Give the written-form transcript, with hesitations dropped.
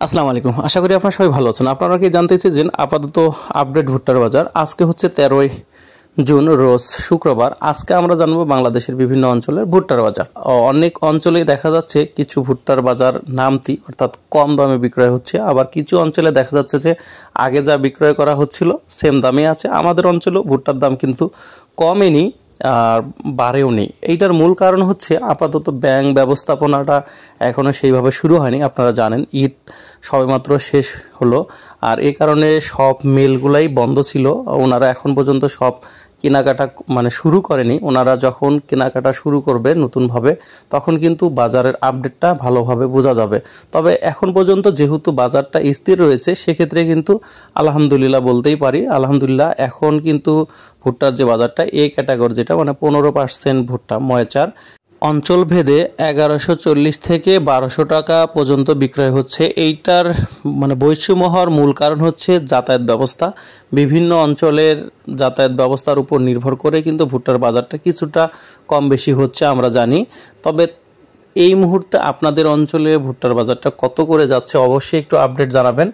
আসসালামু আলাইকুম। আশা করি আপনারা সবাই ভালো আছেন। আপনারা কি জানতে চেয়েছেন আপাতত আপডেট ভুট্টার বাজার। আজকে হচ্ছে 13ই জুন, রোজ শুক্রবার। আজকে আমরা জানবো বাংলাদেশের বিভিন্ন অঞ্চলের ভুট্টার বাজার। অনেক অঞ্চলেই দেখা যাচ্ছে কিছু ভুট্টার বাজার নামতি অর্থাৎ কম দামে বিক্রয় হচ্ছে, আবার কিছু অঞ্চলে দেখা যাচ্ছে যে আগে যা বিক্রয় করা হচ্ছিল সেম দামে আছে। আমাদের অঞ্চলেও ভুট্টার দাম কিন্তু কমেনি আর বাড়েও নেই। এইটার মূল কারণ হচ্ছে আপাতত ব্যাংক ব্যবস্থাপনাটা এখনও সেইভাবে শুরু হয়নি। আপনারা জানেন ঈদ সবেমাত্র শেষ হলো, আর এই কারণে সব মিলগুলাই বন্ধ ছিল। ওনারা এখন পর্যন্ত সব কেনাকাটা শুরু করেনি। ওনারা যখন কেনাকাটা শুরু করবে নতুনভাবে তখন কিন্তু বাজারের আপডেটটা ভালোভাবে বোঝা যাবে। তবে এখন পর্যন্ত যেহেতু বাজারটা স্থির রয়েছে সেক্ষেত্রে কিন্তু আলহামদুলিল্লাহ বলতেই পারি। আলহামদুলিল্লাহ এখন কিন্তু ভুট্টার যে বাজারটা এ ক্যাটাগরি, যেটা 15% ভুট্টা ময়চার, অঞ্চল ভেদে 1140 থেকে 1200 টাকা পর্যন্ত বিক্রয় হচ্ছে। এইটার বৈষম্য হওয়ার মূল কারণ হচ্ছে যাতায়াত ব্যবস্থা। বিভিন্ন অঞ্চলের যাতায়াত ব্যবস্থার উপর নির্ভর করে কিন্তু ভুট্টার বাজারটা কিছুটা কম বেশি হচ্ছে আমরা জানি। তবে এই মুহূর্তে আপনাদের অঞ্চলে ভুট্টার বাজারটা কত করে যাচ্ছে অবশ্যই একটু আপডেট জানাবেন।